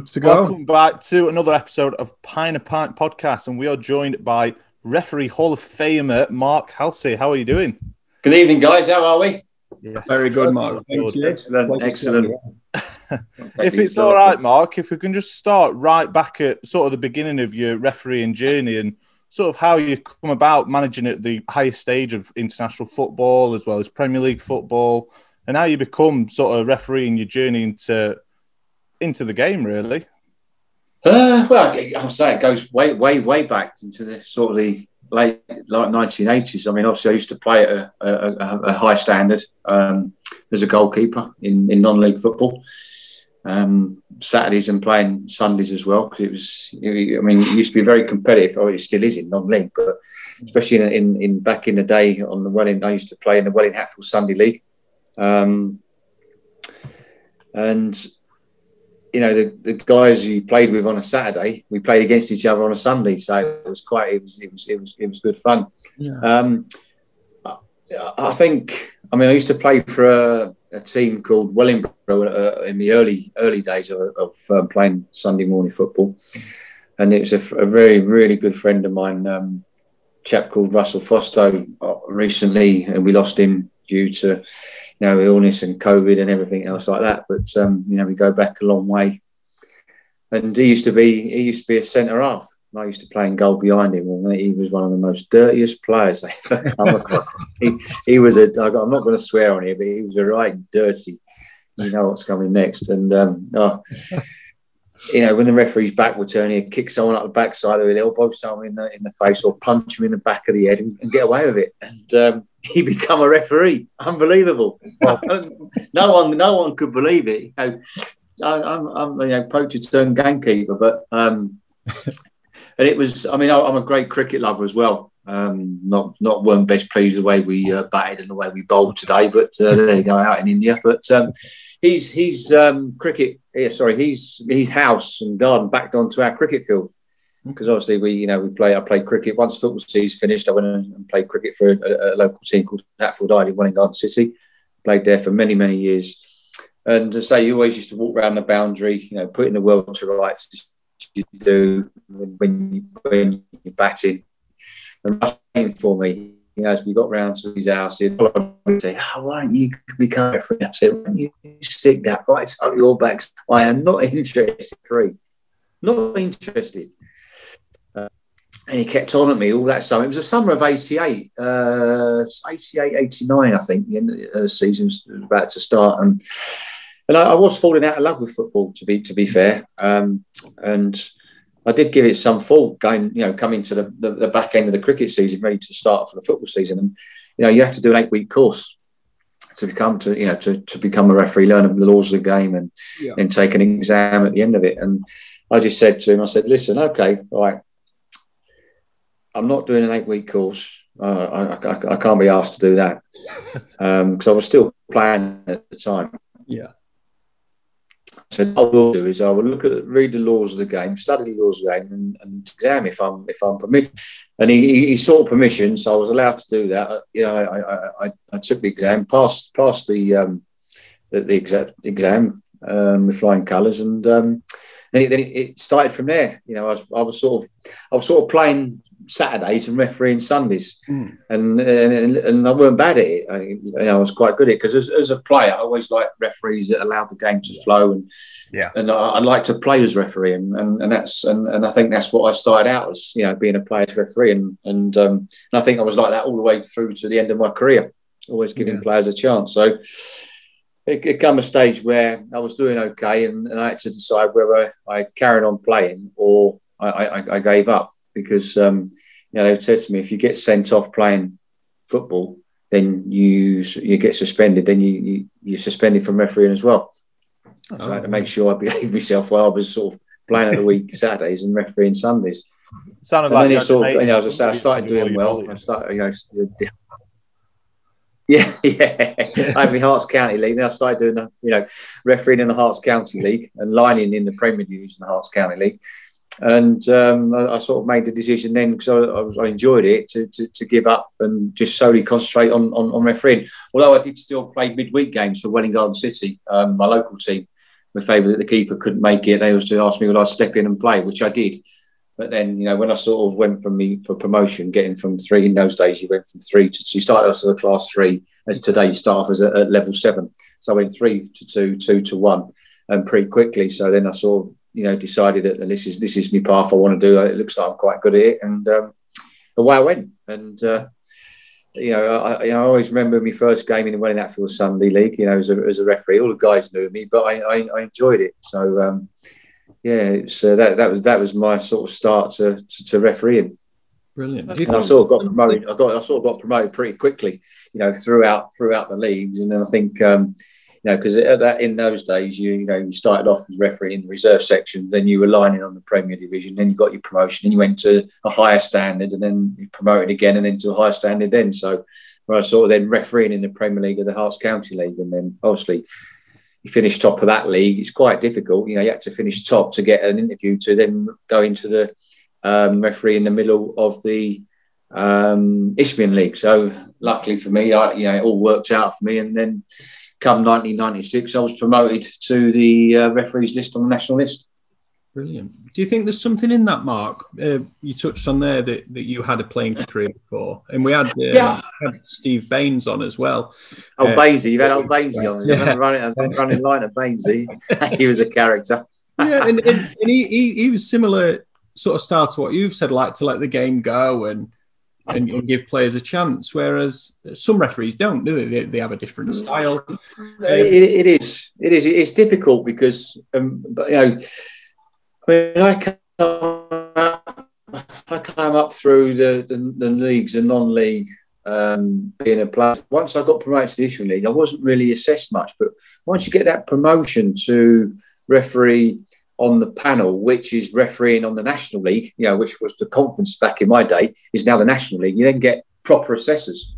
Good to go. Welcome back to another episode of Pint Podcast, and we are joined by referee Hall of Famer Mark Halsey. How are you doing? Good evening, guys. How are we? Yes. Very good, Mark. Thank you. Excellent. If it's all right, Mark, if we can just start right back at sort of the beginning of your refereeing journey and sort of how you come about managing at the highest stage of international football as well as Premier League football, and how you become sort of refereeing your journey into the game, really. Well, I'll say it goes way back into the sort of the late 1980s. I mean, obviously, I used to play at a high standard as a goalkeeper in non-league football. Saturdays and playing Sundays as well, because it used to be very competitive. Oh, it still is in non-league, but especially in back in the day on the Welling, I used to play in the Welling Hatfield Sunday League, and the guys you played with on a Saturday, we played against each other on a Sunday, so it was good fun. Yeah. I think. I used to play for a team called Wellingborough in the early days of playing Sunday morning football, and it was a very, really good friend of mine, chap called Russell Fosto, recently, and we lost him due to illness and COVID and everything else like that. But we go back a long way, and he used to be a centre half. I used to play in goal behind him, and he was one of the most dirtiest players I ever come across. He was I'm not going to swear on here, but he was a right dirty. You know what's coming next. And, when the referee's back would turn, he'd kick someone up the backside of the elbow, someone in the face, or punch him in the back of the head and get away with it. And he become a referee. Unbelievable. No one could believe it. I'm poacher turned gamekeeper, but... And it was, I'm a great cricket lover as well. Weren't best pleased with the way we batted and the way we bowled today, but there you go, out in India. But he's cricket, his house and garden backed onto our cricket field. Because obviously I played cricket. Once football season finished, I went and played cricket for a local team called Hatfield Ide in Welling City. Played there for many, many years. And to say, you always used to walk around the boundary, putting the world to rights, you do when you're batting, and rushing for me. As we got round to his house, he'd say, why don't you become a referee? I said, why don't you stick that right up your backs? I am not interested. Not interested. And he kept on at me all that summer. It was the summer of 88, 89, I think. The end of the season was about to start. And I was falling out of love with football, to be fair. And I did give it some thought coming to the back end of the cricket season, ready to start for the football season. And, you have to do an 8-week course to become a referee, learn the laws of the game and then take an exam at the end of it. And I just said to him, listen, okay, all right, I'm not doing an 8-week course. I can't be asked to do that because I was still playing at the time. Yeah. So what I will do is I will read the laws of the game, study the laws of the game, and exam if I'm permitted. And he sought permission, so I was allowed to do that. I took the exam, passed the exam with flying colours, and then it started from there. I was sort of playing Saturdays and refereeing Sundays, and I weren't bad at it. I was quite good at it because as a player, I always liked referees that allowed the game to flow, and I'd like to play as referee, and I think that's what I started out as, being a player's referee, and I think I was like that all the way through to the end of my career, always giving players a chance. So it came a stage where I was doing okay, and I had to decide whether I carried on playing or I gave up. Because they said to me, if you get sent off playing football, then you get suspended. Then you're suspended from refereeing as well. So I had to make sure I behaved myself while I was sort of playing at the week Saturdays and refereeing Sundays. Sounded like then as I say, I started doing well. I started, I had my Hearts County League. Then I started doing refereeing in the Hearts County League and lining in the Premier Division in the Hearts County League. And I sort of made the decision then, because I enjoyed it, to give up and just solely concentrate on refereeing. Although I did still play midweek games for Welling City, my local team, my favour that the keeper couldn't make it, they was to ask me would I step in and play, which I did. But then, when I sort of went for promotion, getting from 3 in those days, you went from 3 to 2. You started off as a class 3, as today you start off as at level 7. So I went 3 to 2, 2 to 1, and pretty quickly. So then I sort of, decided that this is my path I want to do. It looks like I'm quite good at it, and away I went. And I always remember my first game in the Welling Hatfield Sunday League. As a referee, all the guys knew me, but I enjoyed it. So. So that was my sort of start to refereeing. Brilliant. And I sort of got promoted. I sort of got promoted pretty quickly, throughout the leagues. And then I think, because in those days, you started off as referee in the reserve section, then you were lining on the Premier Division, then you got your promotion, then you went to a higher standard, and then you promoted again, and then to a higher standard. Then I was sort of then refereeing in the Premier League of the Hearts County League, and then obviously. You finish top of that league, it's quite difficult. You had to finish top to get an interview to then go into the referee in the middle of the Isthmian League. So luckily for me, it all worked out for me. And then come 1996, I was promoted to the referees list on the national list. Brilliant. Do you think there's something in that, Mark? You touched on there that you had a playing career before, and we had Steve Baines on as well. Oh, Bainesy, you've had old Bainesy on. Yeah. Running line of Bainesy. He was a character. Yeah, and he was similar sort of style to what you've said, like to let the game go and give players a chance, whereas some referees don't, do they? They have a different style. It is. It's difficult because, when I came up through the leagues and non-league, being a player. Once I got promoted to the Isthmian League, I wasn't really assessed much. But once you get that promotion to referee on the panel, which is refereeing on the National League, which was the conference back in my day, is now the National League. You then get proper assessors,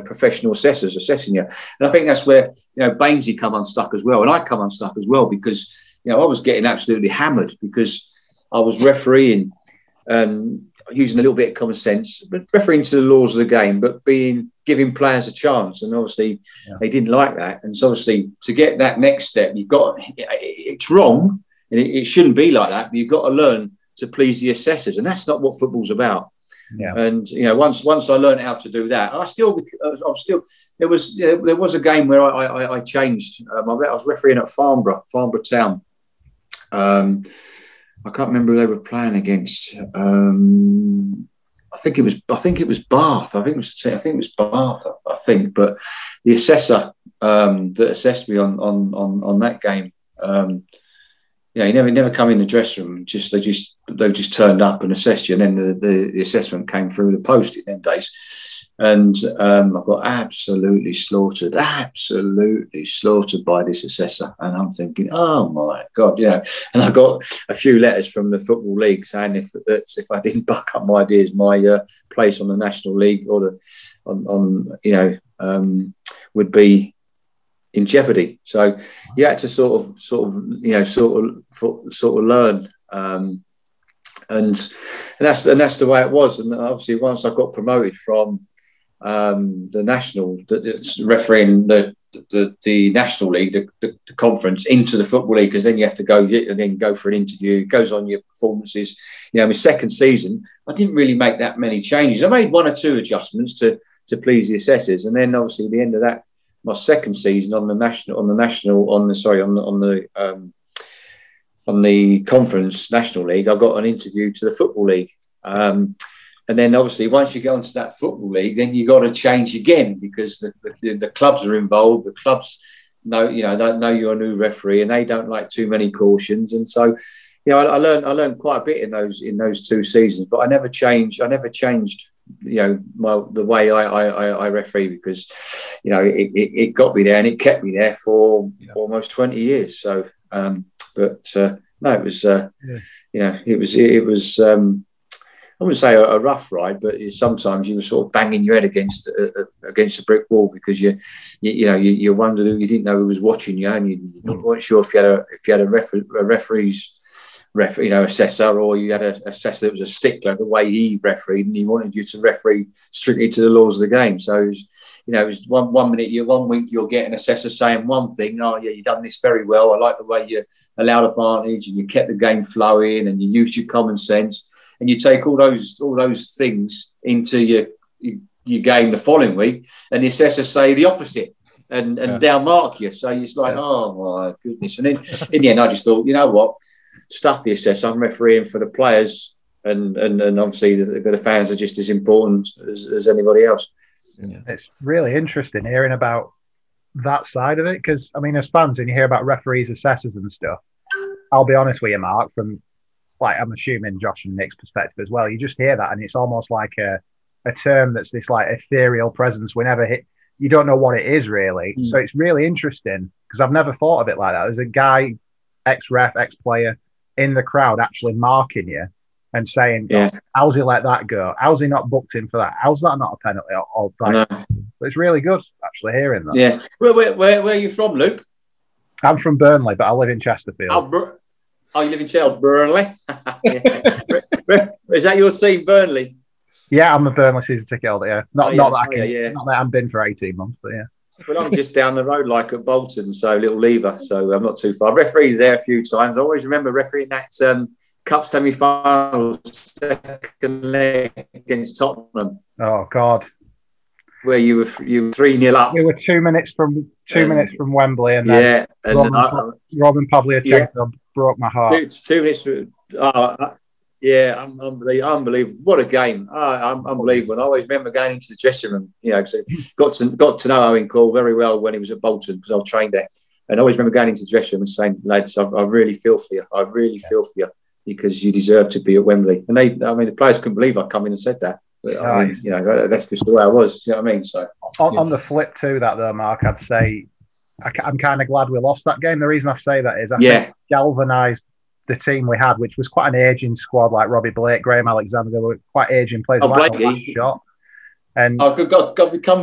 professional assessors assessing you. And I think that's where, Bainesy come unstuck as well. And I come unstuck as well because, I was getting absolutely hammered because I was refereeing and using a little bit of common sense, but refereeing to the laws of the game, but giving players a chance. And obviously they didn't like that. And so obviously to get that next step, it's wrong and it shouldn't be like that, but you've got to learn to please the assessors. And that's not what football's about. Yeah. And once I learned how to do that, there was a game where I changed. I was refereeing at Farnborough Town. I can't remember who they were playing against. I think it was Bath. I think it was Bath. But the assessor that assessed me on that game. He never come in the dressing room. They just turned up and assessed you, and then the assessment came through the post in them days. And I got absolutely slaughtered by this assessor. And I'm thinking, oh my God, And I got a few letters from the Football League saying if I didn't buck up my ideas, my place on the National League or would be in jeopardy. So you had to sort of learn. And that's the way it was. And obviously, once I got promoted from the national, refereeing the National League, the conference, into the Football League, because then you have to go for an interview. It goes on your performances. My second season, I didn't really make that many changes. I made one or two adjustments to please the assessors, and then obviously at the end of that, my second season on the conference National League, I got an interview to the Football League. And then obviously once you go into that Football League, then you got to change again because the clubs are involved. The clubs don't know you're a new referee and they don't like too many cautions. And so, I learned quite a bit in those 2 seasons, but I never changed the way I referee because, it got me there and it kept me there for almost 20 years. So, no, it was, it was, I wouldn't say a rough ride, but sometimes you were sort of banging your head against a brick wall because you wondered, you didn't know who was watching you, and you weren't sure if you had a referee's assessor, or you had an assessor that was a stickler the way he refereed, and he wanted you to referee strictly to the laws of the game. So it was 1 minute, 1 week you'll get an assessor saying one thing, oh yeah, you've done this very well, I like the way you allowed advantage and you kept the game flowing and you used your common sense, and you take all those things into your game the following week, and the assessors say the opposite and downmark you. So it's like, oh my goodness. And then in the end, I just thought, you know what, stuff the assessor. I'm refereeing for the players, and obviously the fans are just as important as anybody else. Yeah. It's really interesting hearing about that side of it, because I mean, as fans, and you hear about referees, assessors, and stuff. I'll be honest with you, Mark, from like I'm assuming Josh and Nick's perspective as well. You just hear that, and it's almost like a term that's this like ethereal presence. You don't know what it is really. So it's really interesting because I've never thought of it like that. There's a guy, ex-ref, ex-player in the crowd actually marking you and saying, how's he let that go? How's he not booked in for that? How's that not a penalty? But it's really good actually hearing that. Yeah. Where are you from, Luke? I'm from Burnley, but I live in Chesterfield. You live in Chelsea, Burnley? Is that your team, Burnley? Yeah, I'm a Burnley season ticket holder. Yeah, not that I've been for 18 months, but yeah. Well, I'm just down the road, like at Bolton, so Little Lever, so I'm not too far. I've refereed there a few times. I always remember refereeing that Cup semi-final, second leg against Tottenham. Oh God! Where you were 3-0 up. We were 2 minutes from Wembley, and then Robin Pavlyuchenko broke my heart. Dude, it's 2 minutes. Unbelievable! What a game! Unbelievable! And I always remember going into the dressing room. So got to know Owen Cole very well when he was at Bolton because I was trained there. And I always remember going into the dressing room and saying, "Lads, I really feel for you. I really feel for you because you deserve to be at Wembley." And the players couldn't believe I come in and said that. But, that's just the way I was. You know what I mean? So on the flip to that, though, Mark, I'd say I'm kind of glad we lost that game. The reason I say that is I think it galvanised the team we had, which was quite an aging squad, like Robbie Blake, Graham Alexander. They were quite aging players. Blakey. And I got become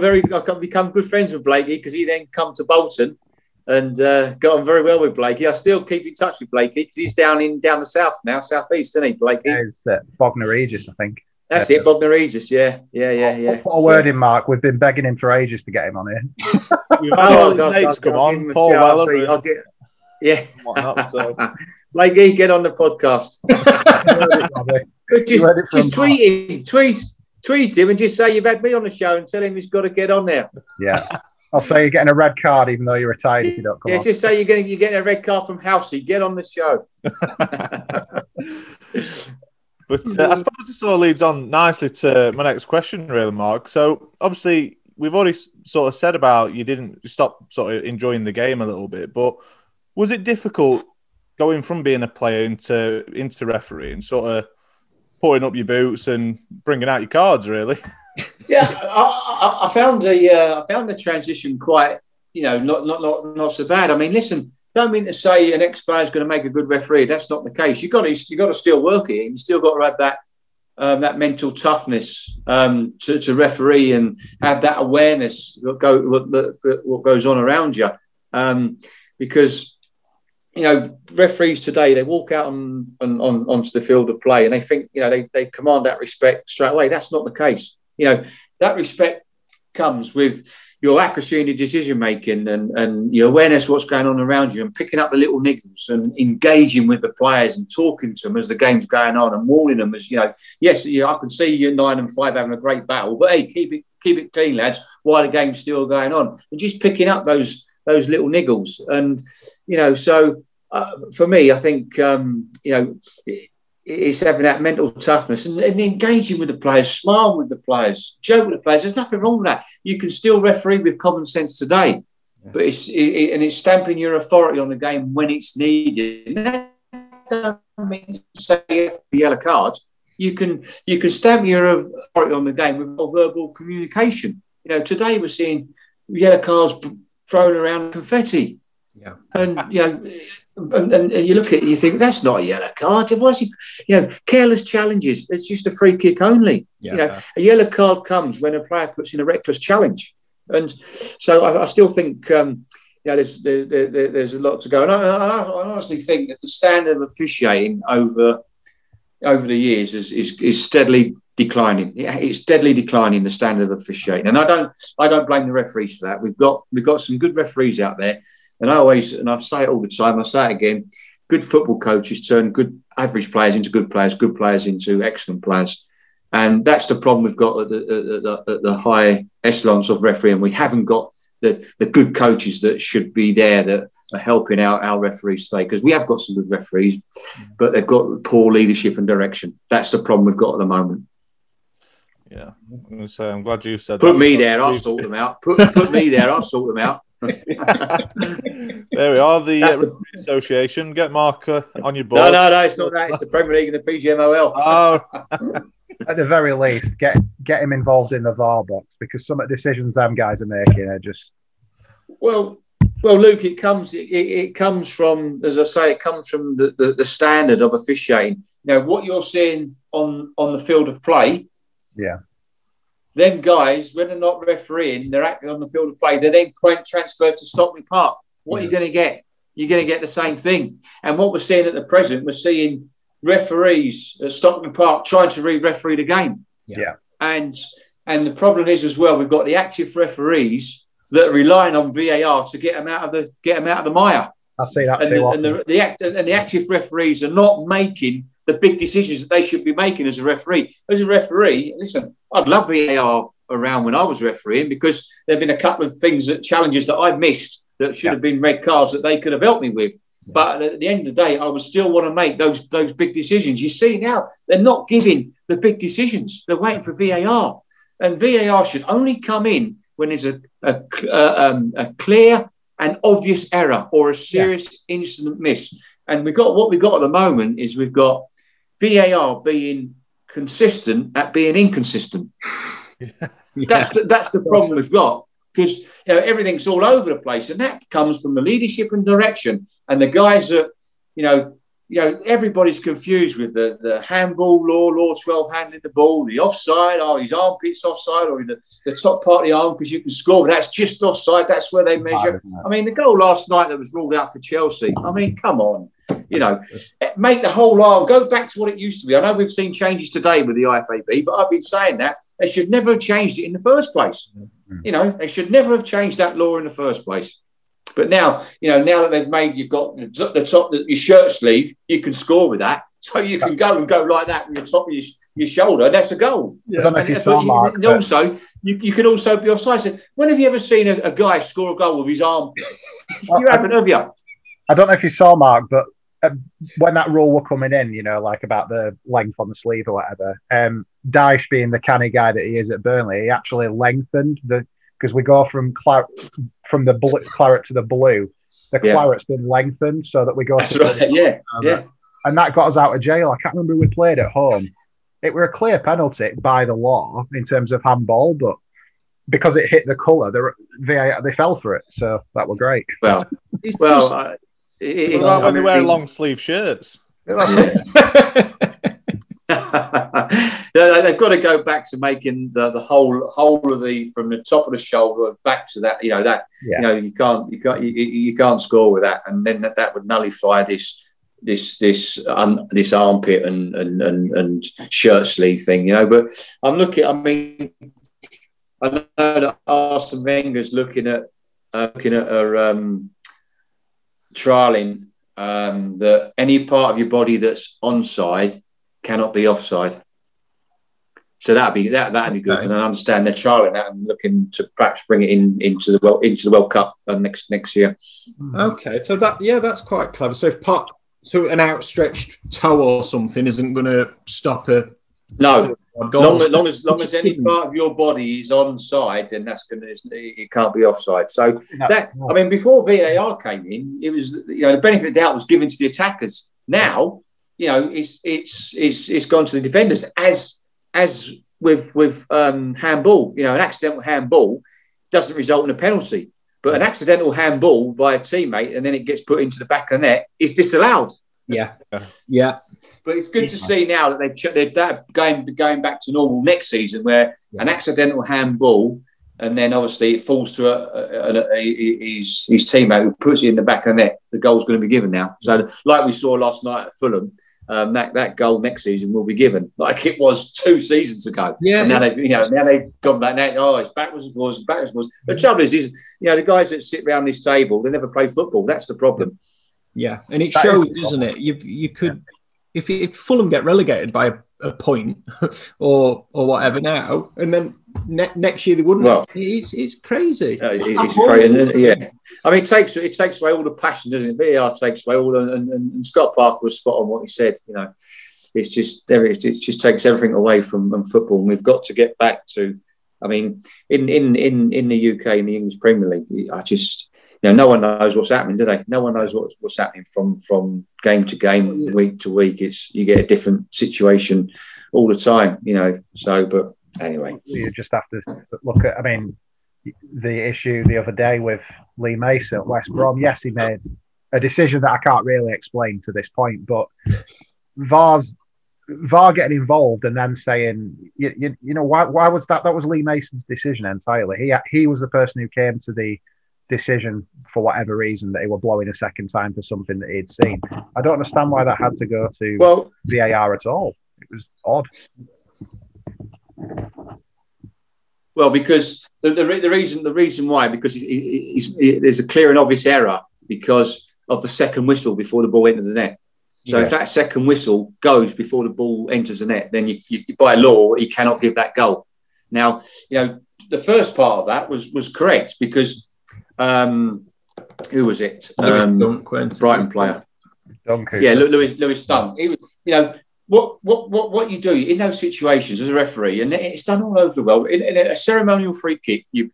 good friends with Blakey because he then come to Bolton and got on very well with Blakey. I still keep in touch with Blakey because he's down the south now, southeast, isn't he, Blakey? Yeah, it's Bognor Regis, I think. That's it, Bognor Regis. Yeah. Put a word in, Mark. We've been begging him for ages to get him on here. We've had all his mates come on. Paul Weller. Blakey, get on the podcast. just tweet him and just say you've had me on the show and tell him he's got to get on there. Yeah. I'll say you're getting a red card even though you're retired if you don't come on. Just say you're getting a red card from Halsey. Get on the show. But I suppose this all leads on nicely to my next question, really, Mark. So, obviously, we've already sort of said about you didn't stop sort of enjoying the game a little bit, but was it difficult going from being a player into refereeing, sort of putting up your boots and bringing out your cards, really? Yeah, I found the transition quite, not so bad. I mean, listen, don't mean to say an ex-player is going to make a good referee. That's not the case. You got to still work it. You still got to have that mental toughness to referee and have that awareness what goes on around you. Because referees today, they walk out onto the field of play and they think they command that respect straight away. That's not the case. That respect comes with your accuracy in your decision making and your awareness of what's going on around you and picking up the little niggles and engaging with the players and talking to them as the game's going on and warning them as yes, I can see you 9 and 5 having a great battle, but hey, keep it clean, lads, while the game's still going on, and just picking up those little niggles. And so for me, I think it's having that mental toughness and engaging with the players, smile with the players, joke with the players. There's nothing wrong with that. You can still referee with common sense today, but it's stamping your authority on the game when it's needed. And that doesn't mean to say the yellow cards. You can stamp your authority on the game with verbal communication. Today we're seeing yellow cards thrown around confetti. Yeah. And you look at it, you think that's not a yellow card. It was, careless challenges. It's just a free kick only. Yeah. A yellow card comes when a player puts in a reckless challenge, and so I still think there's a lot to go. And I honestly think that the standard of officiating over the years is steadily declining. It's steadily declining, the standard of officiating. And I don't blame the referees for that. We've got some good referees out there. And I say it all the time, I say it again, good football coaches turn good average players into good players into excellent players. And that's the problem we've got at the high echelons of refereeing. We haven't got the good coaches that should be there that are helping out our referees today, because we have got some good referees, but they've got poor leadership and direction. That's the problem we've got at the moment. Yeah, I'm going to say, I'm glad you said Put that. me there, I'll sort them out. Put me there, I'll sort them out. There we are, the Association. Get Mark on your board. No, it's not that. It's the Premier League and the PGMOL. Oh. At the very least, get him involved in the VAR box, because some of the decisions them guys are making are just... Well, Luke, it comes from, as I say, it comes from the standard of officiating. Now, what you're seeing on the field of play, yeah, them guys, when they're not refereeing, they're acting on the field of play. They're then transferred to Stockley Park. What are you going to get? You're going to get the same thing. And what we're seeing at the present, we're seeing referees at Stockley Park trying to re-referee the game. Yeah. And the problem is as well, we've got the active referees that are relying on VAR to get them out of the mire. I see that too. And the active referees are not making the big decisions that they should be making as a referee. As a referee, listen, I'd love VAR around when I was refereeing, because there have been a couple of challenges that I missed that should have been red cards that they could have helped me with. But at the end of the day, I would still want to make those big decisions. You see now, they're not giving the big decisions. They're waiting for VAR. And VAR should only come in when there's a clear and obvious error or a serious incident miss. And what we've got at the moment is we've got VAR being consistent at being inconsistent. That's the problem we've got, because everything's all over the place, and that comes from the leadership and direction. And the guys that everybody's confused with the handball law 12 handling the ball, the offside, his armpit's offside, or the top part of the arm because you can score, but that's just offside. That's where they measure. I mean, the goal last night that was ruled out for Chelsea. I mean, come on. Make the whole arm go back to what it used to be. I know we've seen changes today with the IFAB, but I've been saying that they should never have changed it in the first place. They should never have changed that law in the first place. But now, now that they've made, you've got the top, your shirt sleeve, you can score with that. So you can go like that with the top of your shoulder, and that's a goal. Yeah. I don't know if you saw, Mark. And also, you can also be offside. So when have you ever seen a guy score a goal with his arm? You haven't, have you? I don't know if you saw, Mark, but when that rule were coming in, like about the length on the sleeve or whatever, Dyche, being the canny guy that he is at Burnley, he actually lengthened because we go from the claret to the blue. The claret's been lengthened so that we go. That's right. Yeah. And that got us out of jail. I can't remember who we played at home. It were a clear penalty by the law in terms of handball, but because it hit the colour, they fell for it. So that were great. Well, when they wear long sleeve shirts. They've got to go back to making the whole of the, from the top of the shoulder back to that. You can't score with that, and then that would nullify this armpit and shirt sleeve thing. But I'm looking. I mean, I know that Arsene Wenger's looking at her trialing that any part of your body that's onside cannot be offside. So that'd be good. Okay. And I understand they're trialing that and looking to perhaps bring it into the World Cup next year. Okay, so that's quite clever. So an outstretched toe or something isn't going to stop a no. Long as any part of your body is onside, then it can't be offside. So I mean, before VAR came in, it was the benefit of the doubt was given to the attackers. Now, it's gone to the defenders as with handball. An accidental handball doesn't result in a penalty, but an accidental handball by a teammate and then it gets put into the back of the net is disallowed. Yeah. But it's good to see now that they're going back to normal next season, where an accidental handball and then obviously it falls to his teammate who puts it in the back of the net. The goal's going to be given now. So, like we saw last night at Fulham, that goal next season will be given, like it was 2 seasons ago. Yeah. And now they've gone back now. Oh, it's backwards and forwards, backwards and forwards. The trouble is, the guys that sit around this table, they never play football. That's the problem. Yeah, and it shows, doesn't it? You could, if Fulham get relegated by a point or whatever now, and then next year they wouldn't. Well, it's crazy. It's crazy. Yeah, I mean, it takes away all the passion, doesn't it? VAR takes away all, and Scott Parker was spot on what he said. It just takes everything away from football, and we've got to get back to. I mean, in the UK, in the English Premier League, no one knows what's happening, do they? No one knows what's happening from game to game, week to week. You get a different situation all the time, So, but anyway, you just have to look at. I mean, the issue the other day with Lee Mason at West Brom. Yes, he made a decision that I can't really explain to this point, but VAR getting involved and then saying, why was that? That was Lee Mason's decision entirely. He was the person who came to the decision for whatever reason that he were blowing a second time for something that he'd seen. I don't understand why that had to go to VAR at all. It was odd. Well, because the reason why, because there's a clear and obvious error because of the second whistle before the ball enters the net. So if that second whistle goes before the ball enters the net, then you by law he cannot give that goal. Now, the first part of that was correct because who was it? Brighton player. Duncan. Yeah, Lewis Dunk. He was, what you do in those situations as a referee, and it's done all over the world. In a ceremonial free kick, you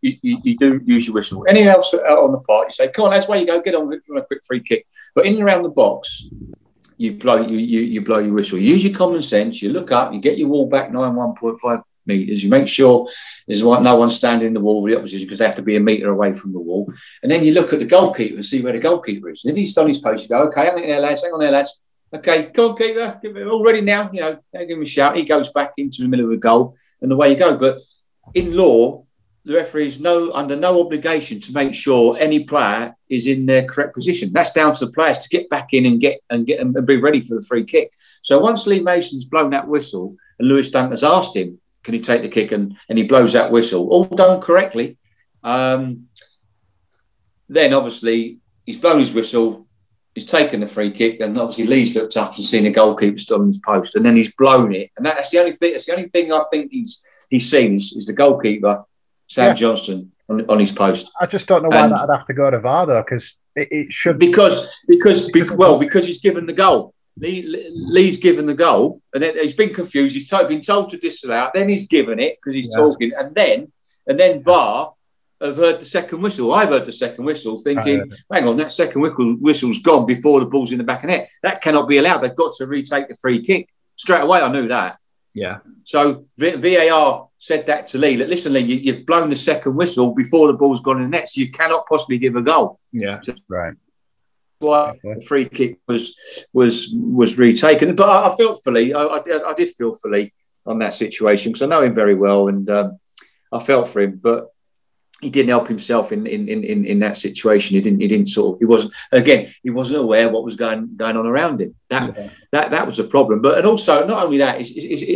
do use your whistle. Anything else out on the park, you say, "Come on, that's where you go. Get on with a quick free kick." But in and around the box, you blow your whistle. You use your common sense. You look up. You get your wall back 1.5 meters. You make sure there's no one standing in the wall with the opposition because they have to be a meter away from the wall. And then you look at the goalkeeper and see where the goalkeeper is. And if he's on his post, you go, "Okay, hang on there, lads. Okay, goalkeeper, all ready now. Give him a shout." He goes back into the middle of the goal, and away you go. But in law, the referee is under no obligation to make sure any player is in their correct position. That's down to the players to get back in and be ready for the free kick. So once Lee Mason's blown that whistle, and Lewis Dunk has asked him, "Can he take the kick?" and he blows that whistle, all done correctly. Then obviously he's blown his whistle. He's taken the free kick, and obviously Lee's looked up and seen the goalkeeper still on his post, and then he's blown it. And that's the only thing. That's the only thing I think he's seen is the goalkeeper, Sam Johnston, on his post. I just don't know why that'd have to go to VAR though, because it should because he's given the goal. Lee's given the goal, and then he's been confused. He's been told to disallow. Then he's given it because he's talking, and then VAR have heard the second whistle. I've heard the second whistle, thinking, "Hang on, that second whistle's gone before the ball's in the back of the net. That cannot be allowed. They've got to retake the free kick straight away." I knew that. Yeah. So VAR said that to Lee. Listen, Lee, you've blown the second whistle before the ball's gone in the net, so you cannot possibly give a goal. Yeah. So, right. Why the free kick was retaken, but I felt for Lee. I did feel for Lee on that situation because I know him very well, and I felt for him. But he didn't help himself in that situation. He wasn't aware of what was going on around him. That was a problem. But and also not only that,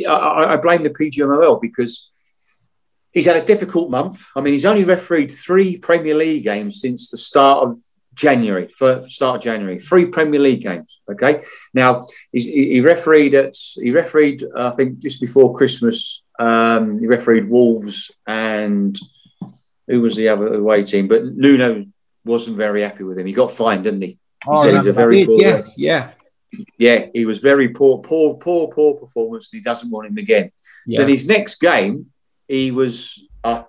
I blame the PGMOL because he's had a difficult month. I mean, he's only refereed 3 Premier League games since the start of January. 3 Premier League games. Okay, now he refereed I think just before Christmas. He refereed Wolves and who was the other away team? But Nuno wasn't very happy with him. He got fined, didn't he? He said he's a very poor. Yeah. He was very poor performance. And he doesn't want him again. Yes. So his next game, he was. I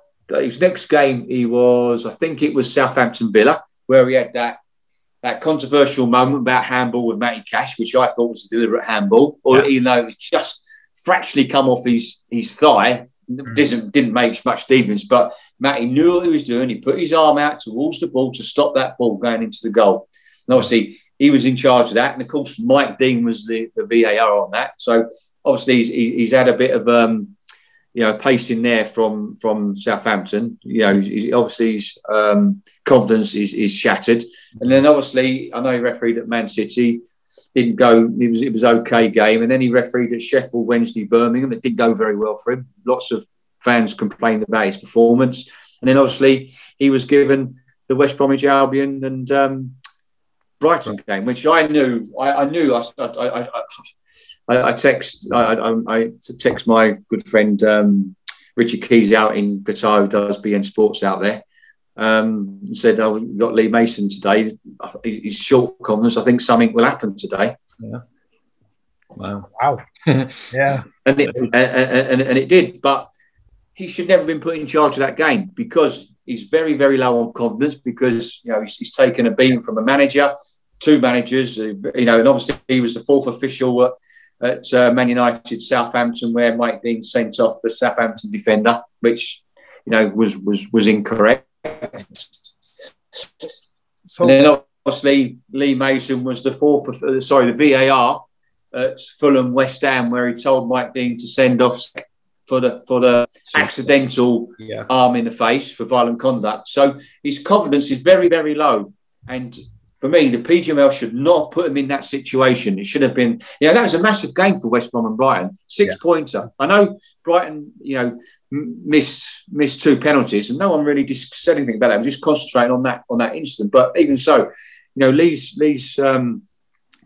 think it was Southampton Villa, where he had that controversial moment about handball with Matty Cash, which I thought was a deliberate handball, even though it was just fractionally come off his thigh. Didn't make much difference, but Matty knew what he was doing. He put his arm out towards the ball to stop that ball going into the goal. And obviously, he was in charge of that. And of course, Mike Dean was the VAR on that. So obviously, he's had a bit of pace in there from Southampton. Obviously his confidence is shattered. And then obviously, I know he refereed at Man City, didn't go. It was okay game. And then he refereed at Sheffield Wednesday, Birmingham. It didn't go very well for him. Lots of fans complained about his performance. And then obviously he was given the West Bromwich Albion and Brighton game, which I knew. I text my good friend Richard Keys out in Qatar, who does BN Sports out there. Said, we've got Lee Mason today. He's short confidence. I think something will happen today. Yeah. Wow. Yeah. And it did. But he should never have been put in charge of that game because he's very, very low on confidence because, he's taken a beating from a manager, two managers, and obviously he was the fourth official at Man United Southampton, where Mike Dean sent off the Southampton defender, which, was incorrect. And then obviously Lee Mason was the the VAR at Fulham West Ham, where he told Mike Dean to send off for the accidental arm in the face for violent conduct. So his confidence is very, very low. And for me, the PGML should not put him in that situation. It should have been, that was a massive game for West Brom and Brighton. 6-pointer. I know Brighton, missed two penalties, and no one really said anything about that. I'm just concentrating on that incident. But even so, Lee's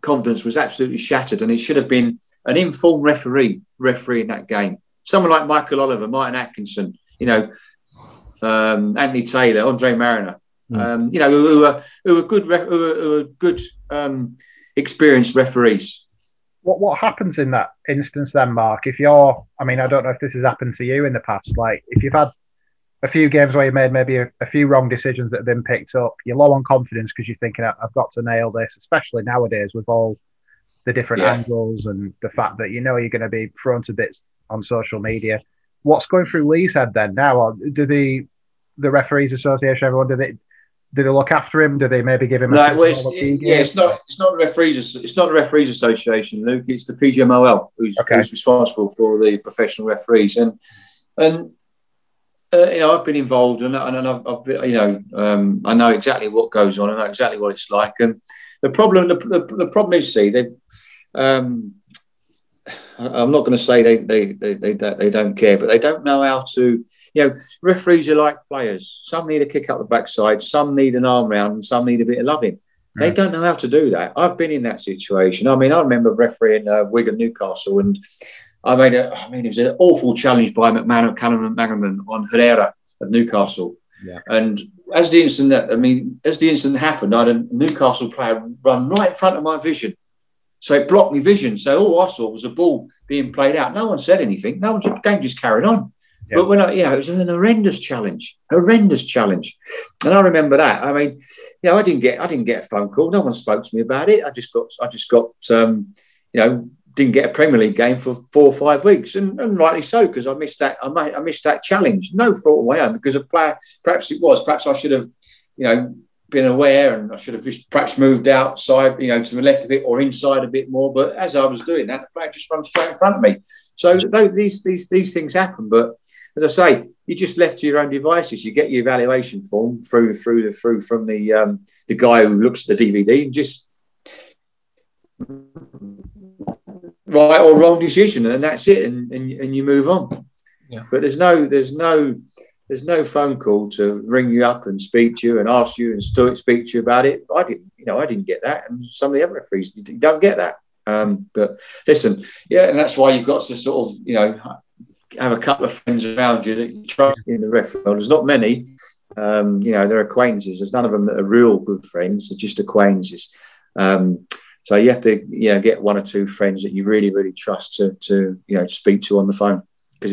confidence was absolutely shattered, and it should have been an informed referee in that game. Someone like Michael Oliver, Martin Atkinson, Anthony Taylor, Andre Mariner. Who are good, experienced referees. What happens in that instance then, Mark? If you're, I don't know if this has happened to you in the past. Like, if you've had a few games where you made maybe a few wrong decisions that have been picked up, you're low on confidence because you're thinking, I've got to nail this, especially nowadays with all the different angles and the fact that you're going to be thrown to bits on social media. What's going through Lee's head then now? Or do the Referees Association, everyone, do they look after him? Do they maybe give him it's not the referees. It's not the Referees Association, Luke. It's the PGMOL who's responsible for the professional referees. And I've been involved, and I've been, I know exactly what goes on. I know exactly what it's like. And the problem is, I'm not going to say they don't care, but they don't know how to. Referees are like players. Some need a kick up the backside, some need an arm round, and some need a bit of loving. They don't know how to do that. I've been in that situation. I remember refereeing Wigan Newcastle, and it was an awful challenge by McMahon, Callum and Magaman on Herrera at Newcastle. Yeah. And as the incident happened, I had a Newcastle player run right in front of my vision. So it blocked my vision. So all I saw was a ball being played out. No one said anything. The game just carried on. Yeah. But when it was an horrendous challenge. And I remember that. I didn't get a phone call. No one spoke to me about it. I just got didn't get a Premier League game for 4 or 5 weeks, and rightly so, because I missed that. I missed that challenge. No fault of my own, because a player. Perhaps I should have, been aware, and I should have just perhaps moved outside, to the left a bit or inside a bit more. But as I was doing that, the player just ran straight in front of me. So these things happen. But as I say, you're just left to your own devices. You get your evaluation form through from the guy who looks at the DVD and just right or wrong decision, and that's it, and you move on. Yeah. But there's no phone call to ring you up and speak to you and ask you and speak to you about it. I didn't get that, and some of the other referees don't get that. But listen, and that's why you've got to sort of have a couple of friends around you that you trust in the referee. Well, there's not many. They're acquaintances. There's none of them that are real good friends. They're just acquaintances. So you have to get one or two friends that you really, really trust to speak to on the phone, because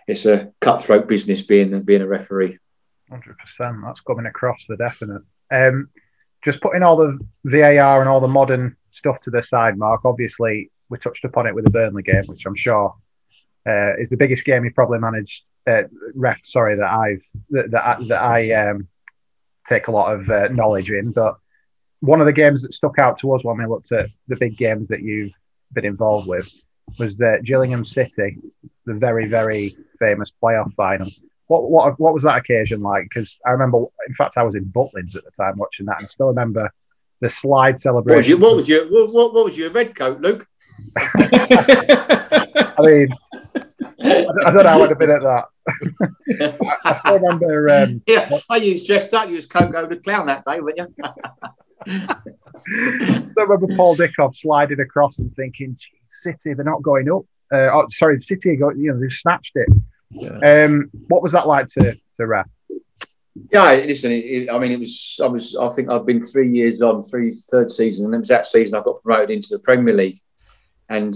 it's a cutthroat business being a referee. 100%. That's coming across for definite. Just putting all the VAR and all the modern stuff to the side, Mark. Obviously, we touched upon it with the Burnley game, which I'm sure is the biggest game you've probably managed. That I take a lot of knowledge in, but one of the games that stuck out to us when we looked at the big games that you've been involved with was Gillingham City, the very, very famous playoff final. What was that occasion like? Because I remember, in fact, I was in Butlins at the time watching that, and I still remember the slide celebration. What was your red coat, Luke? I mean, I don't know how I'd have been at that. I still remember. You was dressed up. You was Coco the Clown that day, weren't you? I still remember Paul Dickoff sliding across and thinking, "Gee, City, they're not going up." City, they've snatched it. Yeah. What was that like to ref? Yeah, listen. I think I've been 3 years on, third season, and it was that season I got promoted into the Premier League. And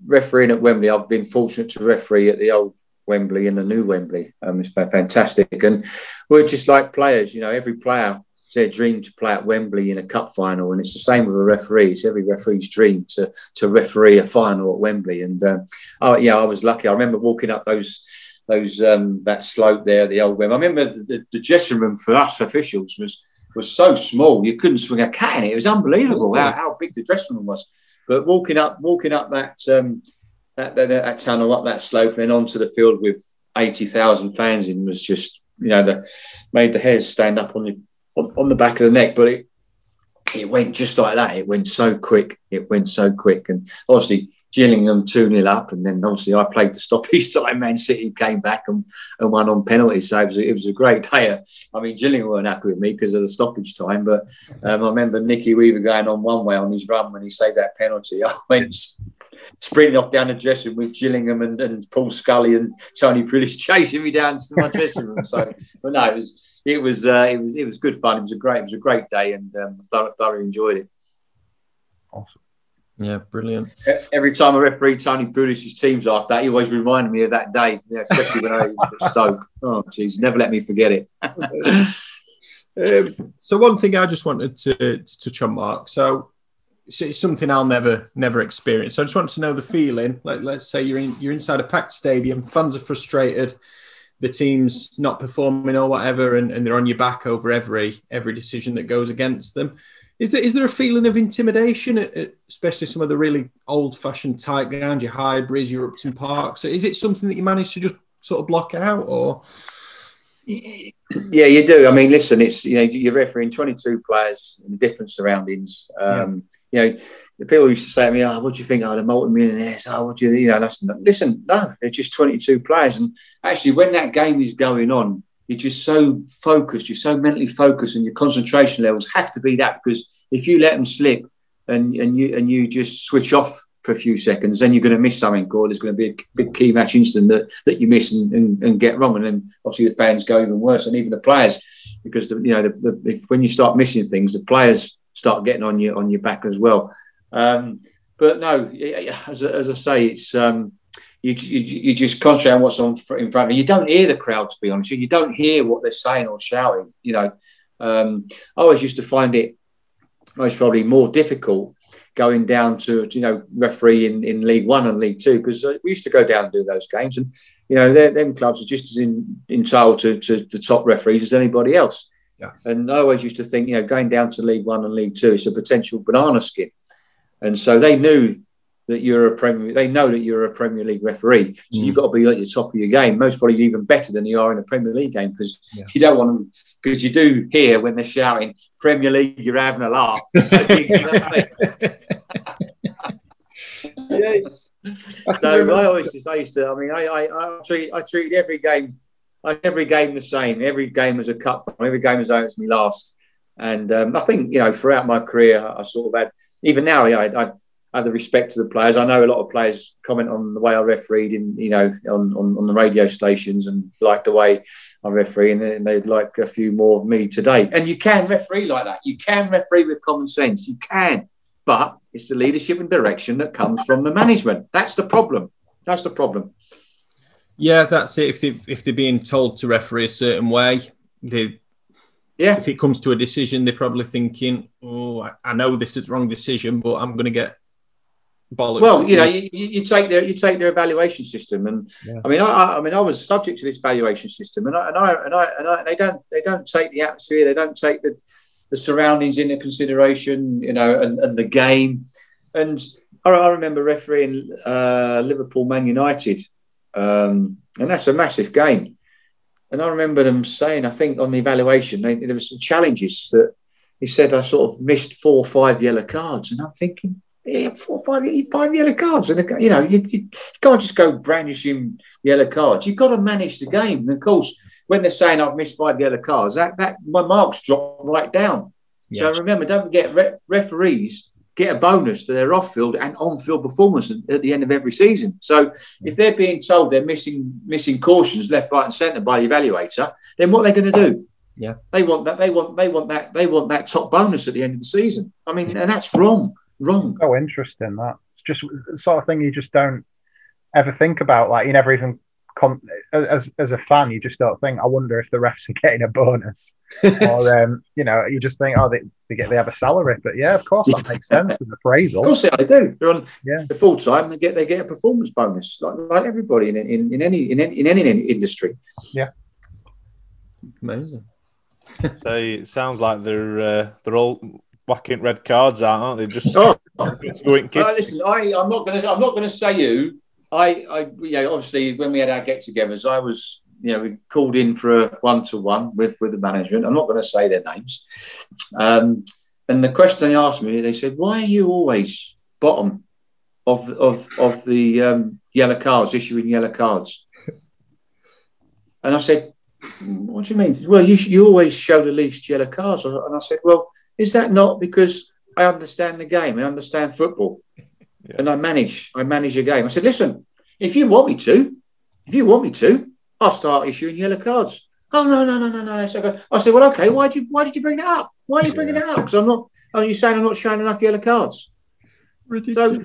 refereeing at Wembley, I've been fortunate to referee at the old Wembley and the new Wembley. It's been fantastic, and we're just like players. Every player, it's their dream to play at Wembley in a cup final, and it's the same with a referee. It's every referee's dream to referee a final at Wembley. And I was lucky. I remember walking up that slope there, the old Wembley. I remember the dressing room for us officials was so small you couldn't swing a cat in it. It was unbelievable how big the dressing room was. But walking up that tunnel, up that slope, and then onto the field with 80,000 fans in was just made the hairs stand up on the back of the neck. But it went just like that. It went so quick. And obviously Gillingham 2-0 up, and then obviously I played the stoppage time. Man City came back and won on penalties. So it was a great day. I mean, Gillingham weren't happy with me because of the stoppage time, but I remember Nicky Weaver going on one way on his run when he saved that penalty. I went sprinting off down the dressing room with Gillingham and Paul Scully and Tony Pulis chasing me down to my dressing room. So, but no, it was good fun. It was a great day, and I thoroughly enjoyed it. Awesome. Yeah, brilliant. Every time I referee Tony Pulis' teams after that, he always reminded me of that day, especially when I was at Stoke. Oh, geez, never let me forget it. So one thing I just wanted to touch on, Mark. So it's something I'll never experience. So I just wanted to know the feeling. Like, let's say you're inside a packed stadium, fans are frustrated, the team's not performing or whatever, and they're on your back over every decision that goes against them. Is there a feeling of intimidation, especially some of the really old-fashioned tight ground, your Highbury's, your Upton Park? So is it something that you manage to just sort of block out, or? Yeah, you do. I mean, listen, it's you're refereeing 22 players in different surroundings. The people used to say to me, "Oh, what do you think? Oh, the multi-millionaires. Oh, what do you listen? No, they're just 22 players." And actually, when that game is going on, you're just so focused, you're so mentally focused, and your concentration levels have to be that, because if you let them slip and you just switch off for a few seconds, then you're going to miss something, or there's going to be a big key match incident that you miss and get wrong. And then obviously the fans go even worse, and even the players, because when you start missing things, the players start getting on your back as well. But no, as I say, it's you just concentrate on what's in front of you. You don't hear the crowd, to be honest. You don't hear what they're saying or shouting. I always used to find it most probably more difficult going down to referee in League One and League Two, because we used to go down and do those games, and them clubs are just as entitled to the top referees as anybody else. Yeah. And I always used to think, going down to League One and League Two, it's a potential banana skin, and so they knew that you're a Premier. They know that you're a Premier League referee, so you've got to be at the top of your game. Most probably even better than you are in a Premier League game, because you don't want them. Because you do hear when they're shouting Premier League, you're having a laugh. Yes. So I treat every game the same. Every game as a cup final. Every game as though it's my last. And I think throughout my career, I sort of had. Even now, I have the respect to the players. I know a lot of players comment on the way I refereed on the radio stations, and like the way I referee, and they'd like a few more of me today. And you can referee like that. You can referee with common sense. You can. But it's the leadership and direction that comes from the management. That's the problem. Yeah, that's it. If they're being told to referee a certain way, if it comes to a decision, they're probably thinking, "Oh, I know this is the wrong decision, but I'm going to get bollocks." Well, you take their evaluation system, and I was subject to this evaluation system, and they don't take the atmosphere, they don't take the surroundings into consideration, and the game, and I remember refereeing Liverpool Man United, and that's a massive game. And I remember them saying, I think on the evaluation, there were some challenges that he said I sort of missed 4 or 5 yellow cards, and I'm thinking, yeah, 4 or 5 yellow cards, and you can't just go brandishing yellow cards. You've got to manage the game. And of course, when they're saying I've missed 5 yellow cards, that my marks drop right down. Yes. So remember, don't forget, referees get a bonus for their off-field and on-field performance at the end of every season. So if they're being told they're missing cautions left, right, and centre by the evaluator, then what are they going to do? Yeah, they want that top bonus at the end of the season. I mean, and that's wrong. So interesting. That it's just the sort of thing you just don't ever think about. Like, you never even as a fan, you just don't think, I wonder if the refs are getting a bonus, or you just think, oh, they have a salary. But yeah, of course that makes sense with appraisal. Of course they do. They're on the full time. They get a performance bonus like everybody in any industry. Yeah, amazing. It sounds like they're all whacking red cards out, aren't they? Just listen, I'm not going to say who. Obviously, when we had our get-togethers, I was, we called in for a one-to-one with the management. I'm not going to say their names. And the question they asked me, they said, "Why are you always bottom of the yellow cards, issuing yellow cards?" And I said, "What do you mean?" "Well, you always show the least yellow cards." And I said, "Well, is that not because I understand the game? I understand football." Yeah. And I manage a game. I said, "Listen, if you want me to, I'll start issuing yellow cards." "Oh, no. So I said, "Well, okay, why did you bring that up? Why are you bringing it up? Because you're saying I'm not showing enough yellow cards." Ridiculous. So,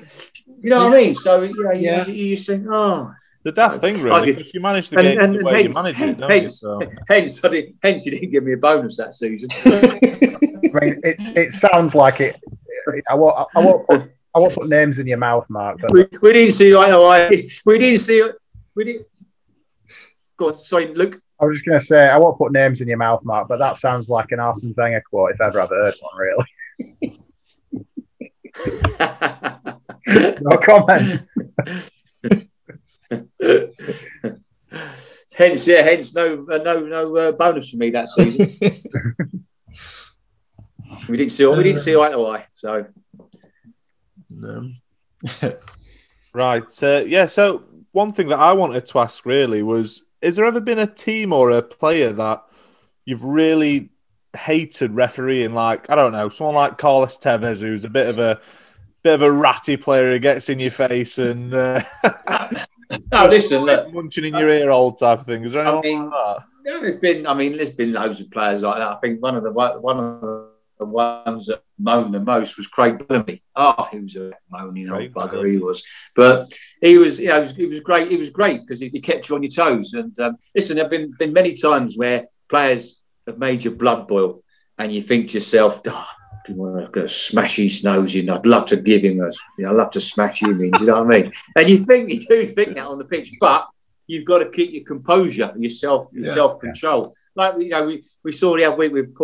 you know what I mean? So, you just think, oh. The daft thing, really, because you manage the game the way you manage it, don't you? So. Hence, you didn't give me a bonus that season. I mean, it sounds like it. I won't put names in your mouth, Mark. But we didn't see eye to eye. We didn't see it. We didn't. Go on, sorry, Luke. I was just going to say, I won't put names in your mouth, Mark, but that sounds like an Arsene Wenger quote, if ever I've heard one, really. No comment. Hence, no bonus for me that season. We didn't see eye to eye. So, no. Right. So one thing that I wanted to ask really was: has there ever been a team or a player that you've really hated refereeing? Like, I don't know, someone like Carlos Tevez, who's a bit of a ratty player who gets in your face and. No, listen, look, munching in your ear all type of thing. Is there anyone like that? Yeah, there's been loads of players like that. I think one of the ones that moaned the most was Craig Bellamy. Oh, he was a moaning old bugger. He was, but he was great. He was great because he kept you on your toes. And listen, there've been many times where players have made your blood boil, and you think to yourself, "Oh, I'm going to smash his nose in. I'd love to give him I'd love to smash him in." Do you know what I mean? And you do think that on the pitch, but you've got to keep your composure, your self-control. Like we saw the other week with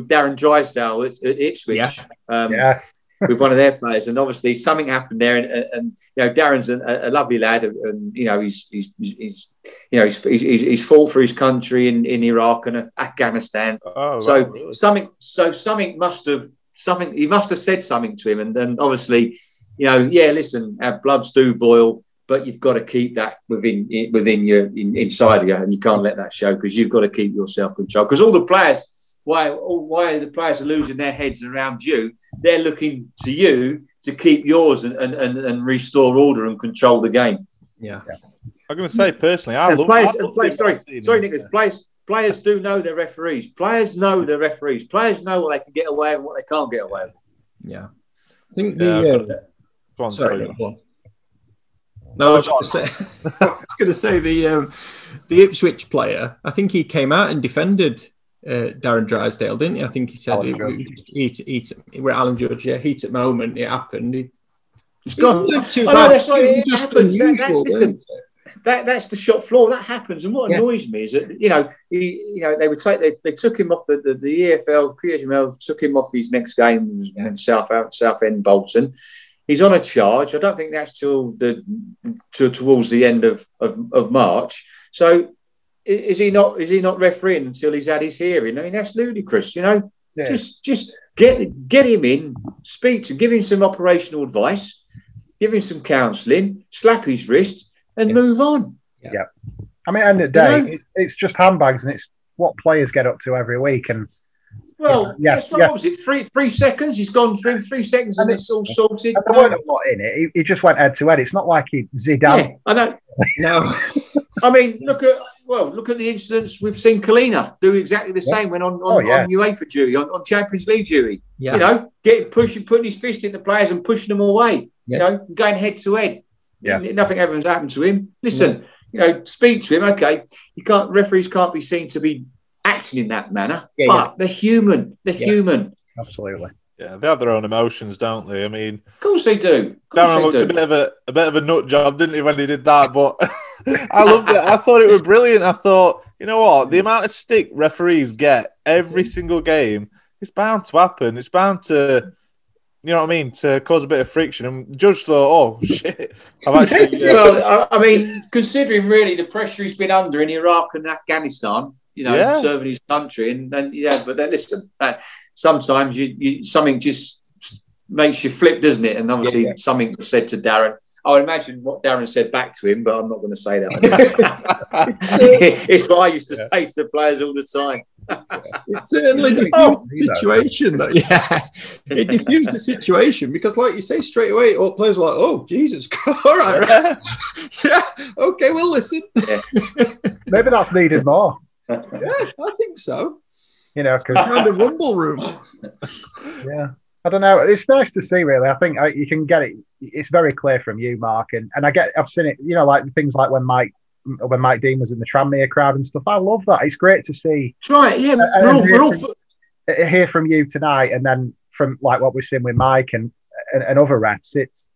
Darren Drysdale at Ipswich, with one of their players, and obviously something happened there, and Darren's a lovely lad, and he's fought for his country in Iraq and Afghanistan. Really? Something must have said something to him, and then obviously, listen, our bloods do boil, but you've got to keep that within your inside of you, and you can't let that show because you've got to keep your self-control. Because all the players. Why the players are losing their heads around you? They're looking to you to keep yours and restore order and control the game. Yeah. I'm going to say personally, I love sorry, Nicholas. Players do know their referees. Players know their referees. Players know what they can get away with and what they can't get away with. Yeah. I think go on. Sorry. Go on. No, I was going to say the Ipswich player. I think he came out and defended Darren Drysdale, didn't he? I think he said we're at Alan Judge. Yeah, heat at moment. It happened. It's gone too bad. It happens. That's the shop floor. That happens. And what annoys me is that they took him off the EFL, PSML took him off his next game in Southend Bolton. He's on a charge. I don't think that's towards the end of March. So is he not refereeing until he's had his hearing? I mean, that's ludicrous, you know. Yeah. Just get him in, speak to him, give him some operational advice, give him some counselling, slap his wrist, and move on. Yeah. I mean, at the end of the day, it's just handbags, and it's what players get up to every week. And well, what was it? 3 seconds? He's gone through 3 seconds, and it's all sorted. There weren't a lot in it. He just went head to head. It's not like he Zidane. Yeah, I know. No. I mean, look at the incidents we've seen Kalina do exactly the same when on UEFA duty, on Champions League duty. Yeah. You know, putting his fist into players and pushing them away. Yeah. You know, going head to head. Yeah. Nothing ever's happened to him. Listen, you know, speak to him. Okay, referees can't be seen to be acting in that manner, but they're human. They're human. Absolutely. Yeah, they have their own emotions, don't they? I mean, of course they do. Darren looked a bit of a nut job, didn't he, when he did that? But I loved it. I thought it was brilliant. I thought, you know what, the amount of stick referees get every single game, it's bound to happen. It's bound to, you know what I mean, to cause a bit of friction. And Judge thought, oh shit, I've actually. Well, I mean, considering really the pressure he's been under in Iraq and Afghanistan, you know, serving his country, and but then listen. Sometimes something just makes you flip, doesn't it? And obviously something was said to Darren. I would imagine what Darren said back to him, but I'm not going to say that. It's what I used to say to the players all the time. It certainly diffused the situation. It diffused the situation because, like you say, straight away, all players were like, "Oh, Jesus, all right, yeah, okay, we'll listen." Yeah. Maybe that's needed more. Yeah, I think so. You know, because kind of rumble room. Yeah, I don't know. It's nice to see, really. I think you can get it. It's very clear from you, Mark, and I've seen it. You know, like things like when Mike Dean was in the Tranmere crowd and stuff. I love that. It's great to see. That's right. Yeah, hear from you tonight, and then from like what we've seen with Mike and other refs. It's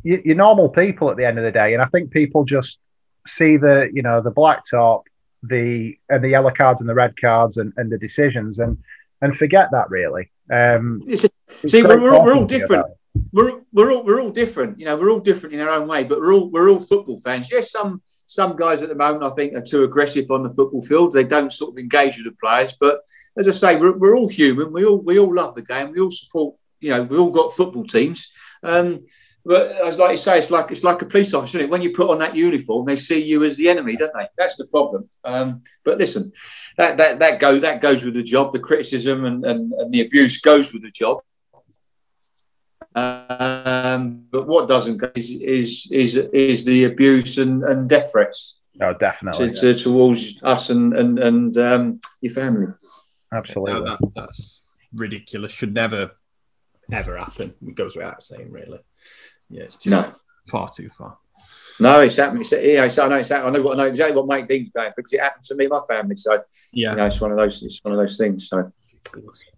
you're normal people at the end of the day, and I think people just see the black top. The yellow cards and the red cards and the decisions and forget that really. See, we're all different. We're all different. You know, we're all different in our own way, but we're all football fans. Yes, some guys at the moment I think are too aggressive on the football field. They don't sort of engage with the players. But as I say, we're all human. We all love the game. We all support. You know, we all got football teams. But as like you say, it's like a police officer, isn't it? When you put on that uniform, they see you as the enemy, don't they? That's the problem. But listen, that goes with the job. The criticism and the abuse goes with the job. But what doesn't go is the abuse and death threats. No, definitely towards us and your family. Absolutely, that's ridiculous. Should never ever happen. It goes without saying, really. Yeah, it's far too far. No, it's happening. I know exactly what Mike Dean's going for because it happened to me and my family. So it's one of those things. So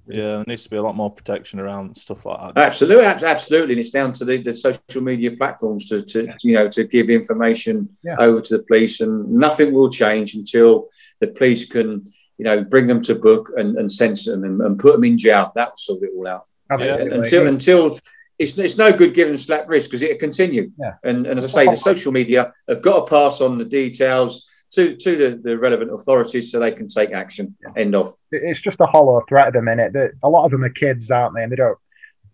yeah, there needs to be a lot more protection around stuff like that. Absolutely, and it's down to the social media platforms to give information over to the police, and nothing will change until the police can bring them to book and censor them and put them in jail. That will sort it all out. Absolutely. Until it's no good giving slap wrist because it'll continue. Yeah. And as I say, the social media have got to pass on the details to the relevant authorities so they can take action. Yeah. End of. It's just a hollow threat at the minute. A lot of them are kids, aren't they? And they don't,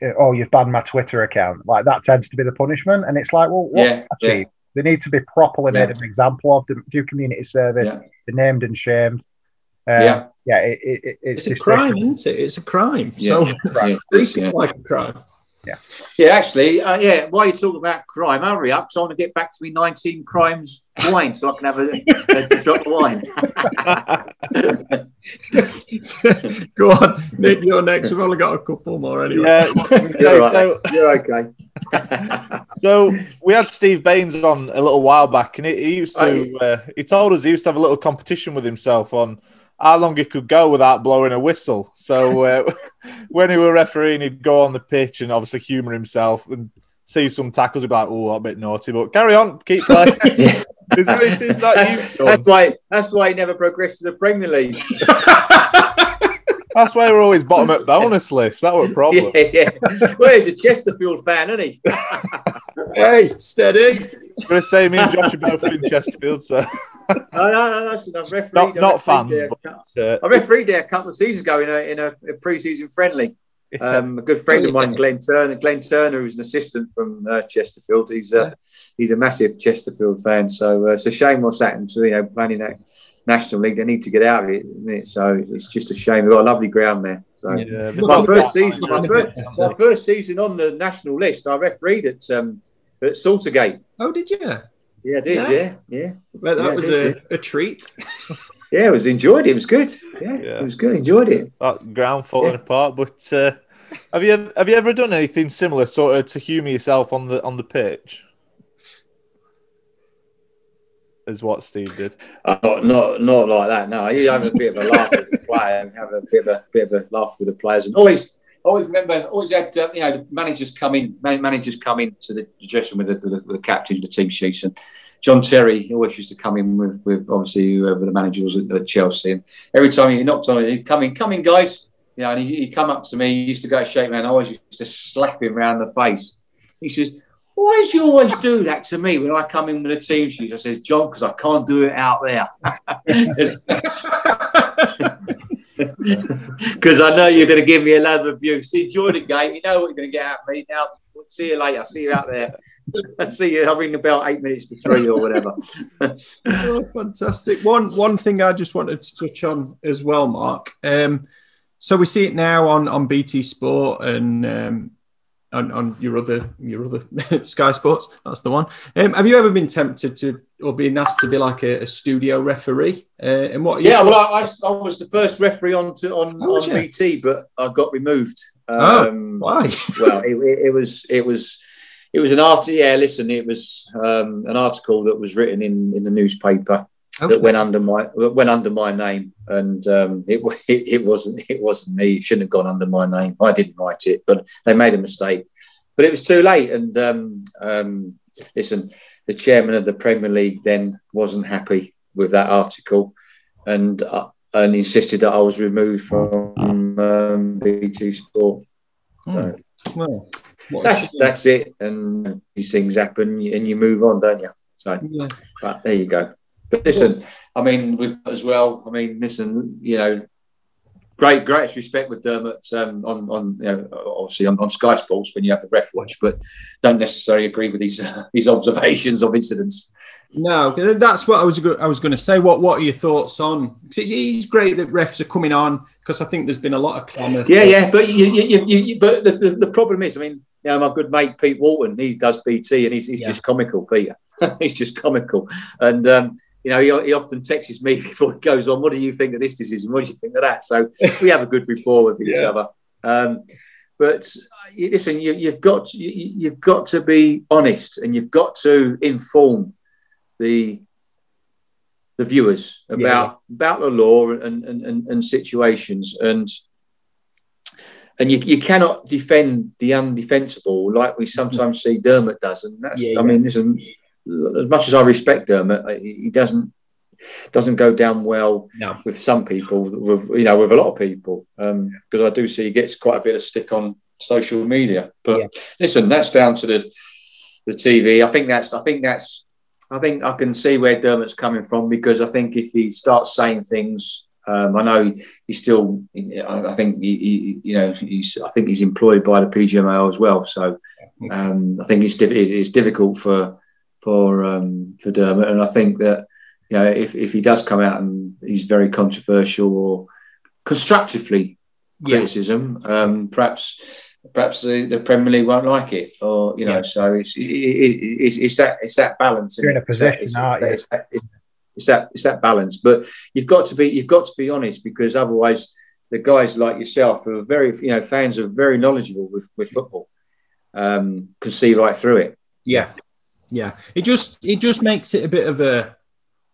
you've banned my Twitter account. Like that tends to be the punishment. And it's like, well, what's achieved? Yeah. They need to be properly made an example of, do community service, be named and shamed. It's a crime, isn't it? It's a crime. So treat it like a crime. Yeah, actually, while you talk about crime, hurry up, so I want to get back to me 19 crimes wine so I can have a drop of wine. Go on, Nick, you're next. We've only got a couple more anyway. You're okay. So we had Steve Baines on a little while back, and he used to. He told us he used to have a little competition with himself on how long he could go without blowing a whistle. So when he were refereeing, he'd go on the pitch and obviously humour himself and see some tackles. He'd be like, "Oh, a bit naughty," but carry on, keep playing. Is there anything that you've done? That's why he never progressed to the Premier League. That's why we're always bottom at bonus list. That was a problem. Yeah. Well, he's a Chesterfield fan, isn't he? Hey, steady. I'm going to say me and Josh are both in Chesterfield, so. No, I've refereed. Not fans, I refereed there a couple of seasons ago in a pre-season friendly. A good friend of mine, Glenn Turner, who's an assistant from Chesterfield. He's a massive Chesterfield fan. So it's a shame what's happened to playing in that National League. They need to get out of it, isn't it? So it's just a shame. We've got a lovely ground there. So my first season on the national list, I refereed at Saltergate. Oh, did you? Yeah, I did. Yeah. Well, that was a treat. Yeah, enjoyed it. It was good. Yeah, it was good. Enjoyed it. That ground falling apart. But have you ever done anything similar, sort of, to humour yourself on the pitch, as what Steve did? Not like that. No, you have a bit of a laugh with the player, and have a bit of a laugh with the players, and always had the managers come in to the dressing room with the captains, the team sheets, and John Terry always used to come in with obviously whoever the manager was at Chelsea, and every time he knocked on it, he'd come in, guys, and he'd come up to me. He used to go shake man. I always used to slap him round the face. He says, "Why do you always do that to me when I come in with a team sheet?" I says, "John, because I can't do it out there." Because I know you're going to give me a lot of abuse. Enjoy the game. You know what you're going to get out of me. Now, see you later. See you out there. See you. I'll ring the bell 8 minutes to 3 or whatever. Oh, fantastic. One thing I just wanted to touch on as well, Mark. So we see it now on BT Sport and on your other Sky Sports. That's the one. Have you ever been tempted to or been asked to be like a studio referee? And what? Yeah, well, I was the first referee on BT, but I got removed. Why? Well, it was an article. Yeah, listen, it was an article that was written in the newspaper. Okay. That went under my name, and it wasn't me. It shouldn't have gone under my name. I didn't write it, but they made a mistake. But it was too late. And listen, the chairman of the Premier League then wasn't happy with that article, and insisted that I was removed from BT Sport. So, well, that's it. And these things happen, and you move on, don't you? So, but there you go. But listen, I mean, greatest respect with Dermot obviously on Sky Sports when you have the ref watch, but don't necessarily agree with his observations of incidents. No, that's what I was going to say. What are your thoughts on? Because it's great that refs are coming on, because I think there's been a lot of clamour. Yeah, but but the problem is, I mean, my good mate Pete Walton, he does BT, and he's just comical, Peter. He's just comical, and. He often texts me before it goes on. What do you think of this decision? What do you think of that? So we have a good rapport with each other. But listen, you've got to be honest, and you've got to inform the viewers about the law and situations, and you cannot defend the undefensible like we sometimes see Dermot does, and that's listen. As much as I respect Dermot, he doesn't go down well with some people, with a lot of people, because I do see he gets quite a bit of stick on social media. But listen, that's down to the TV. I think I can see where Dermot's coming from, because I think if he starts saying things, I know he's still. I think he's employed by the PGMO as well. So I think it's difficult for Dermot, and I think that if he does come out and he's very controversial or constructively criticism, perhaps the Premier League won't like it, or so it's that balance. You're in a position, aren't you? It's that balance, but you've got to be honest, because otherwise the guys like yourself who are very fans are very knowledgeable with football can see right through it. Yeah, it just makes it a bit of a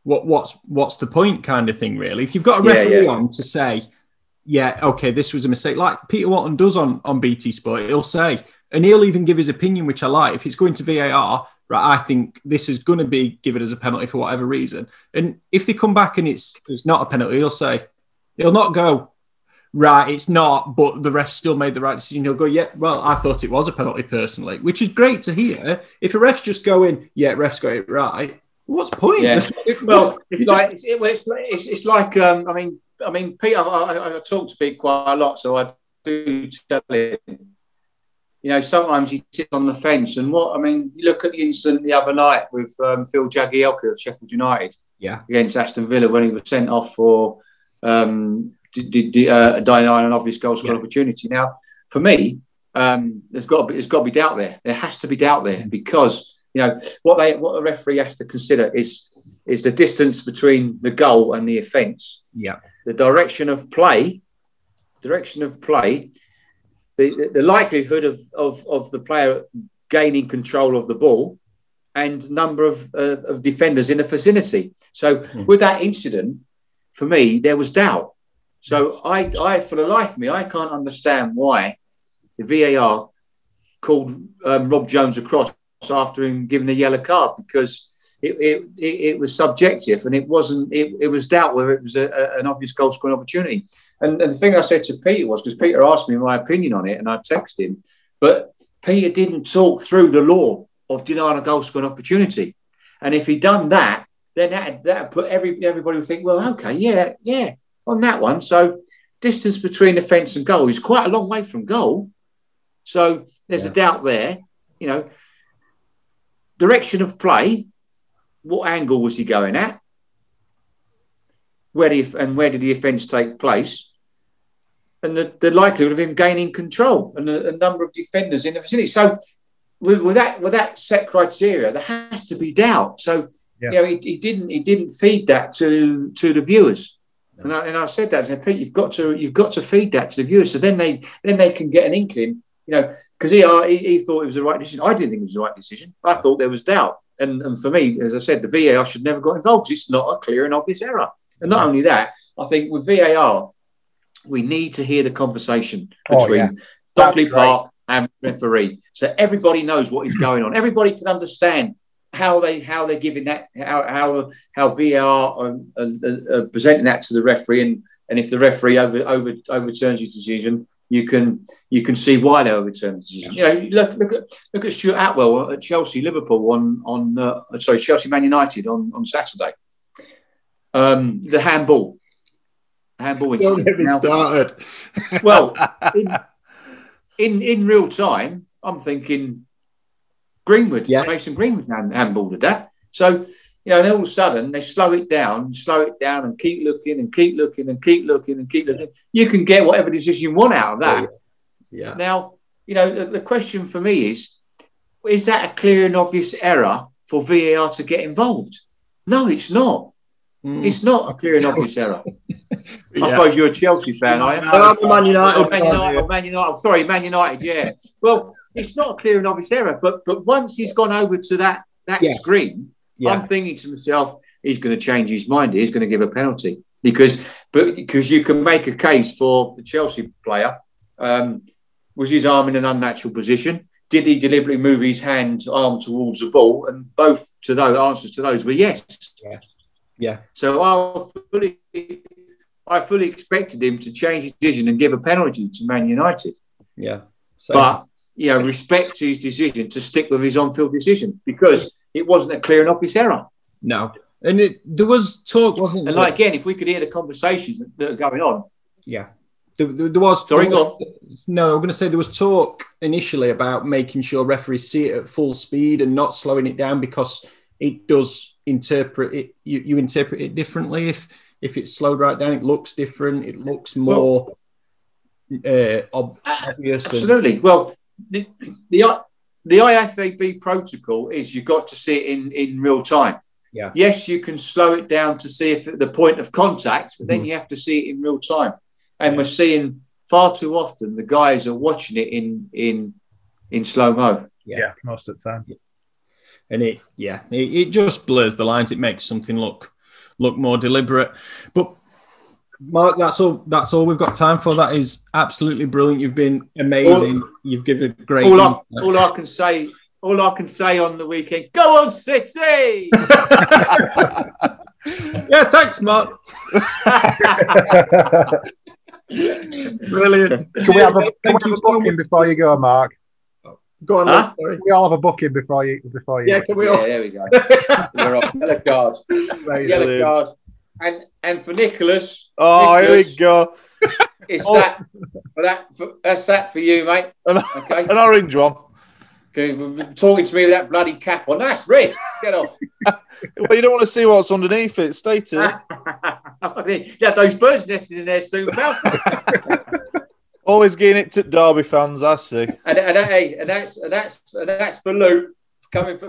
what's the point kind of thing, really. If you've got a referee on to say, okay, this was a mistake, like Peter Walton does on BT Sport, he'll say, and he'll even give his opinion, which I like. If it's going to VAR, right, I think this is going to be given as a penalty for whatever reason. And if they come back and it's not a penalty, he'll not go, right, it's not, but the ref still made the right decision. He'll go, yeah, well, I thought it was a penalty personally, which is great to hear. If a ref's just going, yeah, ref's got it right, what's the point? Yeah. Well, it's like I mean, Pete, I talk to Pete quite a lot, so I do tell him. You know, sometimes he sits on the fence, and you look at the incident the other night with Phil Jagielka of Sheffield United, against Aston Villa when he was sent off for denying an obvious goal scoring opportunity. Now, for me, there's got to be doubt there. There has to be doubt there because what the referee has to consider is the distance between the goal and the offence. Yeah, the direction of play. The likelihood of the player gaining control of the ball and number of defenders in the vicinity. So with that incident, for me, there was doubt. So I for the life of me, I can't understand why the VAR called Rob Jones across after him giving a yellow card, because it was subjective and it was doubt whether it was an obvious goal scoring opportunity. And the thing I said to Peter was, because Peter asked me my opinion on it and I texted him, but Peter didn't talk through the law of denying a goal scoring opportunity. And if he'd done that, then that put everybody would think, well, okay, yeah, on that one. So distance between the fence and goal is quite a long way from goal. So there's a doubt there. Direction of play, what angle was he going at? Where did the offence take place? And the likelihood of him gaining control and the number of defenders in the vicinity. So with that set criteria, there has to be doubt. So he didn't feed that to the viewers. And I said that, I said, Pete, you've got to feed that to the viewers, so then they can get an inkling. Because he thought it was the right decision. I didn't think it was the right decision. I thought there was doubt. And for me, as I said, the VAR should never got involved because it's not a clear and obvious error. And not only that, I think with VAR, we need to hear the conversation between Stockley Park and referee, so everybody knows what is going on. Everybody can understand how they're giving that, how VAR are presenting that to the referee, and if the referee overturns his decision, you can see why they overturned the decision. Look at Stuart Atwell at Chelsea Liverpool Chelsea Man United on Saturday. The handball incident. Don't get me started. Well, in real time, I'm thinking Greenwood, Mason Greenwood handballed that. So, and all of a sudden they slow it down and keep looking and keep looking and keep looking and keep looking. You can get whatever decision you want out of that. Yeah. Now, the question for me is that a clear and obvious error for VAR to get involved? No, it's not. It's not a clear and obvious error. I suppose you're a Chelsea fan, are you? I'm a Man United. Man United. Sorry, Man United, yeah. Well, it's not a clear and obvious error, but once he's gone over to that screen, I'm thinking to myself, he's going to change his mind. He's going to give a penalty because you can make a case for the Chelsea player. Was his arm in an unnatural position? Did he deliberately move his arm towards the ball? And both to those answers to those were yes. Yeah. So I fully expected him to change his decision and give a penalty to Man United. Yeah. But respect his decision to stick with his on-field decision because it wasn't a clear and obvious error. No. And there was talk, wasn't there? And again, if we could hear the conversations that are going on. Yeah. There was. Sorry, go on. No, I'm going to say there was talk initially about making sure referees see it at full speed and not slowing it down because it does interpret it. You interpret it differently. If it's slowed right down, it looks different. It looks more obvious. Absolutely. Well, the IFAB protocol is you've got to see it in real time. Yeah. Yes, you can slow it down to see if at the point of contact, but then you have to see it in real time. And we're seeing far too often the guys are watching it in slow mo. Yeah, most of the time. And it just blurs the lines. It makes something look more deliberate. But Mark, that's all we've got time for. That is absolutely brilliant. You've been amazing. You've given a great. All I can say on the weekend. Go on, City! Yeah, thanks, Mark. Brilliant. Can we have a booking before you go, Mark? Go on, Huh? sorry. We all have a booking before you. Yeah, can we all? Yeah, there we go. We're off. Yellow card. Yellow card. And for Nicholas. Oh, Nicholas, here we go. It's that's that for you, mate. Okay. An orange one. Talking to me with that bloody cap on. That's red. Get off. Well, you don't want to see what's underneath it. Stay tuned. You have those birds nesting in there soon, pal. Always getting it to Derby fans, I see. And that's for Luke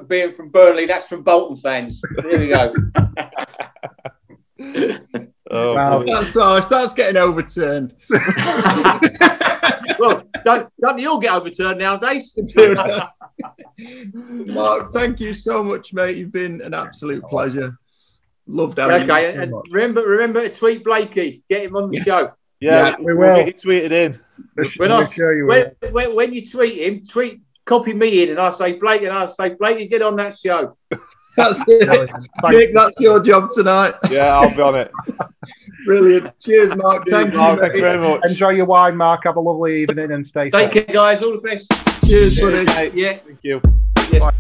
being from Burnley. That's from Bolton fans. There we go. Oh, Wow. That's harsh. That's getting overturned. Well, don't you all get overturned nowadays? Mark, thank you so much, mate. You've been an absolute pleasure. Loved having you. Okay, and remember to tweet Blakey. Get him on the show. Yeah, we will. Get it tweeted in. When you tweet him, copy me in, and I'll say Blake, get on that show. That's it. Nick, that's your job tonight. Yeah, I'll be on it. Brilliant. Cheers, Mark. Thank you. Thank you very much. Enjoy your wine, Mark. Have a lovely evening and stay safe. Take care, guys. All the best. Cheers, buddy. Yeah. Thank you. Yes.